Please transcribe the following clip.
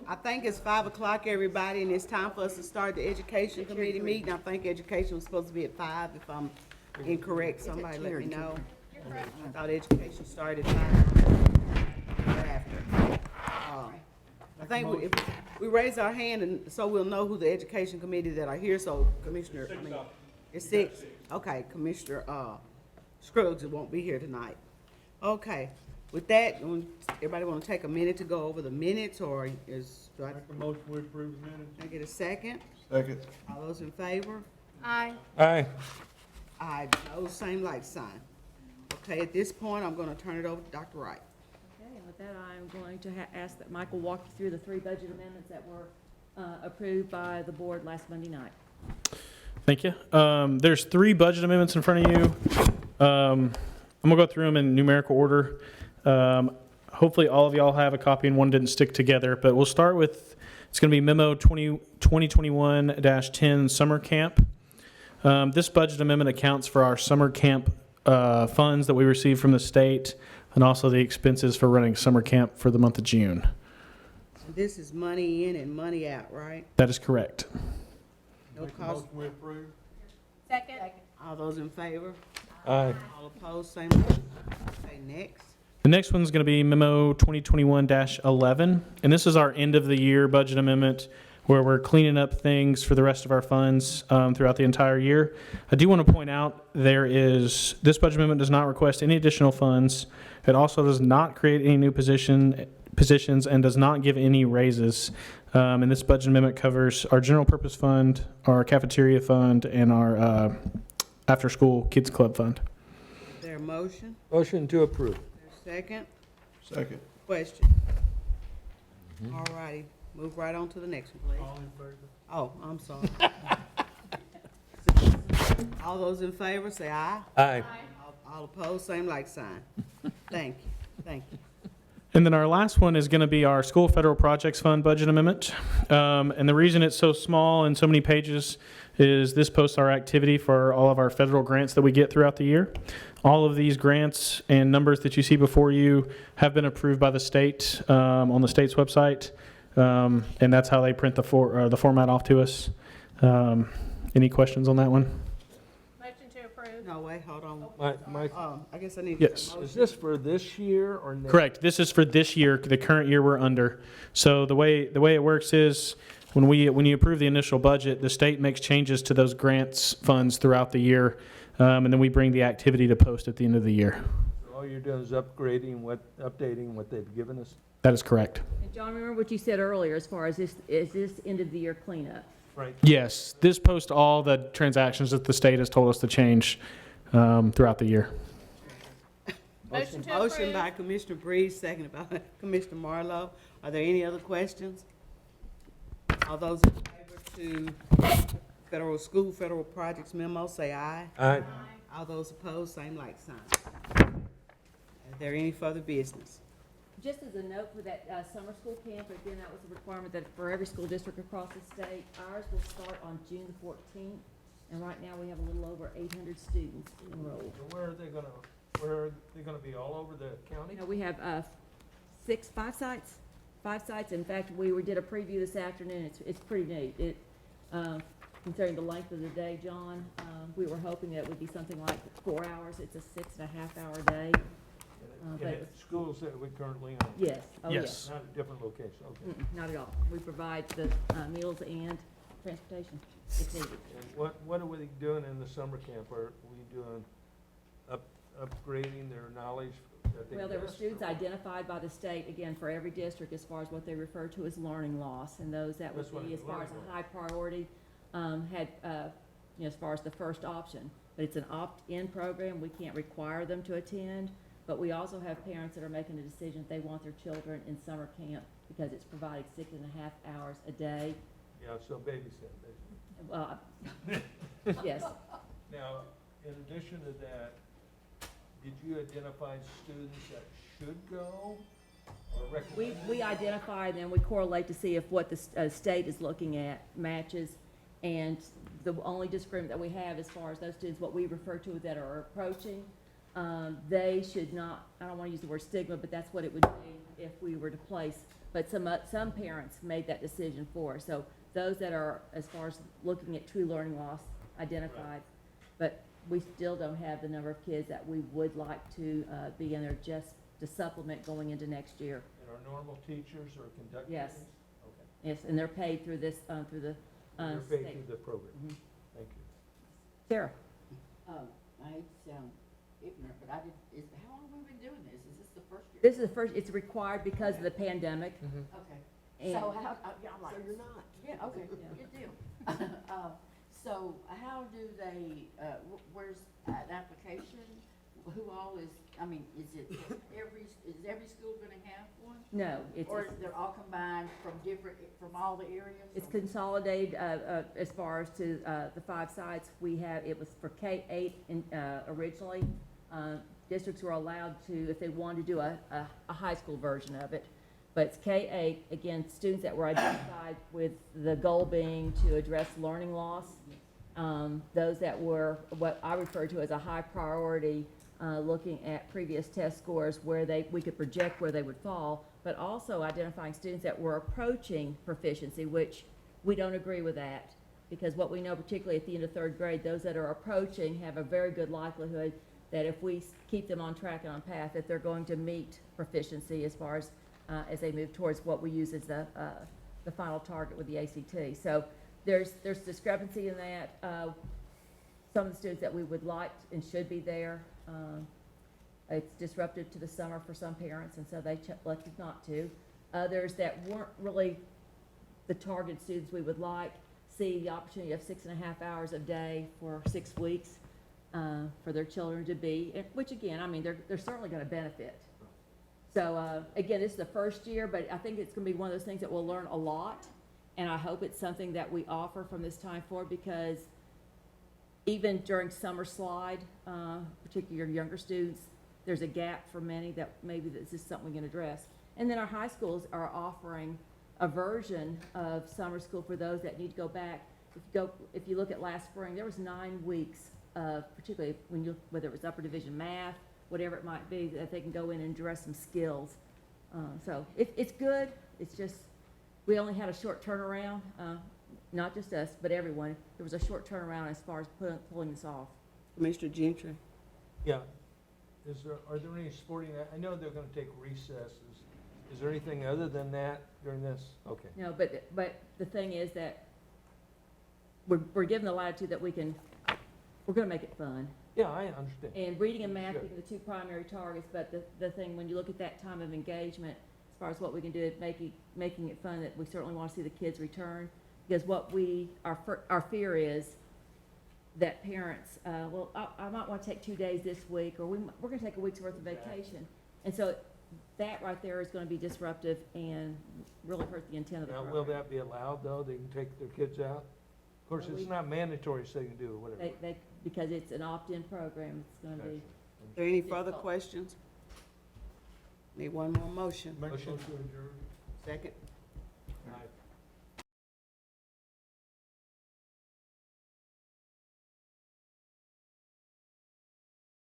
I think it's 5 o'clock, everybody, and it's time for us to start the education committee meeting. I think education was supposed to be at 5, if I'm incorrect, somebody let me know. I thought education started at 5 or after. I think if we raise our hand, and so we'll know who the education committee that are here, so Commissioner, it's 6? Okay, Commissioner, Scruggs won't be here tonight. Okay, with that, everybody wanna take a minute to go over the minutes, or do I Make a motion, we approve the minutes. can I get a second? Second. All those in favor? Aye. Aye. Aye, those same like sign. Okay, at this point, I'm gonna turn it over to Dr. Wright. Okay, and with that, I'm going to ask that Michael walk you through the 3 budget amendments that were approved by the board last Monday night. Thank you. There's 3 budget amendments in front of you. I'm gonna go through them in numerical order. Hopefully all of y'all have a copy and one didn't stick together, but we'll start with, it's gonna be memo 2021-10 summer camp. This budget amendment accounts for our summer camp funds that we receive from the state and also the expenses for running summer camp for the month of June. This is money in and money out, right? That is correct. No Make a cost. motion, we approve. Second. All those in favor? Aye. All opposed, same. Okay, next. The next one's going to be memo 2021-11, and this is our end of the year budget amendment where we're cleaning up things for the rest of our funds throughout the entire year. I do want to point out this budget amendment does not request any additional funds. It also does not create any new positions and does not give any raises. And this budget amendment covers our general purpose fund, our cafeteria fund, and our after school kids club fund. Is there a motion? Motion to approve. Is there a second? Second. Question? All righty, move right on to the next one, please. All in favor? Oh, I'm sorry. All those in favor, say aye. Aye. All opposed, same like sign. Thank you, thank you. And then our last one is going to be our school federal projects fund budget amendment. And the reason it's so small and so many pages is this posts our activity for all of our federal grants that we get throughout the year. All of these grants and numbers that you see before you have been approved by the state on the state's website. And that's how they print the format off to us. Any questions on that one? Motion to approve. No, wait, hold on. Mike, I guess I need to get Yes. a motion. is this for this year or next? Correct. This is for this year, the current year we're under. So the way it works is when you approve the initial budget, the state makes changes to those grants funds throughout the year, and then we bring the activity to post at the end of the year. All you're doing is updating what they've given us? That is correct. And John, remember what you said earlier as far as this end of the year cleanup? Right. Yes, this posts all the transactions that the state has told us to change throughout the year. Motion to Motion approve. by Commissioner Breeze, seconded by Commissioner Marlowe. Are there any other questions? All those in favor to federal school, federal projects memo, say aye. Aye. All those opposed, same like sign. Is there any further business? Just as a note for that summer school camp, again, that was a requirement that for every school district across the state. Ours will start on June the 14th, and right now we have a little over 800 students enrolled. So where are they gonna be all over the county? You know, we have 5 sites. 5 sites. In fact, did a preview this afternoon. It's pretty neat. Considering the length of the day, John, we were hoping that it would be something like 4 hours. It's a 6.5-hour day. And but- it's schools that we currently own? Yes. Oh, Yes. yes. Not a different location, okay. Not at all. We provide the meals and transportation if needed. And what are we doing in the summer camp? Are we doing upgrading their knowledge that they Well, there were missed, students or- identified by the state, again, for every district as far as what they refer to as learning loss. And those that would That's what be, it's as far as learning a high priority, had, as far as the first option. But it's an opt-in program. We can't require them to attend. But we also have parents that are making a decision if they want their children in summer camp because it's providing 6.5 hours a day. Yeah, so babysit, basically. Well, yes. Now, in addition to that, did you identify students that should go or recommend? We identify them, we correlate to see if what the state is looking at matches. And the only disagreement that we have as far as those students, what we refer to that are approaching, they should not, I don't want to use the word stigma, but that's what it would be if we were to place but some parents made that decision for us. So those that are, as far as looking at true learning loss, identified, but we still don't have the number of kids that we would like to be in there just to supplement going into next year. And our normal teachers are conducting Yes. these? Okay. Yes, and they're paid through this, through the They're paid state. through the program. Mhm. Thank you. Sarah? I hate to sound ignorant, but how long have we been doing this? Is this the first year? This is the first, it's required because of the pandemic. Okay. And- So how, yeah, I'm like. So you're not. Yeah, okay, Yeah. good deal. So how do they, where's an application? Who all is, I mean, is every school gonna have one? No, it's, Or they're all combined from all the areas? it's or- consolidated, as far as to, the 5 sites we have. It was for K-8 originally. Districts were allowed to, if they wanted to do a high school version of it. But it's K-8, again, students that were identified with the goal being to address learning loss. Those that were what I refer to as a high priority, looking at previous test scores where we could project where they would fall, but also identifying students that were approaching proficiency, which we don't agree with that. Because what we know, particularly at the end of 3rd grade, those that are approaching have a very good likelihood that if we keep them on track and on path, that they're going to meet proficiency as far as they move towards what we use as the final target with the ACT. So there's discrepancy in that. Some of the students that we would like and should be there, it's disruptive to the summer for some parents, and so they elected not to. Others that weren't really the target students we would like see the opportunity of 6.5 hours a day for 6 weeks for their children to be, which again, I mean, they're certainly going to benefit. So again, this is the first year, but I think it's going to be one of those things that we'll learn a lot, and I hope it's something that we offer from this time forward, because even during summer slide, particularly your younger students, there's a gap for many that maybe this is something we can address. And then our high schools are offering a version of summer school for those that need to go back. If you look at last spring, there was 9 weeks of, particularly whether it was upper division math, whatever it might be, that they can go in and address some skills. So it's good. It's just, we only had a short turnaround, not just us, but everyone. There was a short turnaround as far as pulling this off. Commissioner Gentry. Yeah. Are there any sporting, I know they're gonna take recesses. Is there anything other than that during this? Okay. No, but the thing is that we're given the latitude that we're gonna make it fun. Yeah, I understand. And reading and math Sure. being the 2 primary targets, but the thing, when you look at that time of engagement, as far as what we can do, making it fun, that we certainly want to see the kids return. Because our fear is that parents, I might want to take 2 days this week, or we're going to take a week's worth of vacation. And so that right there is going to be disruptive and really hurt the intent of the Now, program. will that be allowed, though? They can take their kids out? Of course, Well, it's not mandatory, so they can do it, whatever. Because it's an opt-in program, it's going to be. Are there any further questions? Need one more motion. Make a Motion. motion to adjourn. Second. Aye.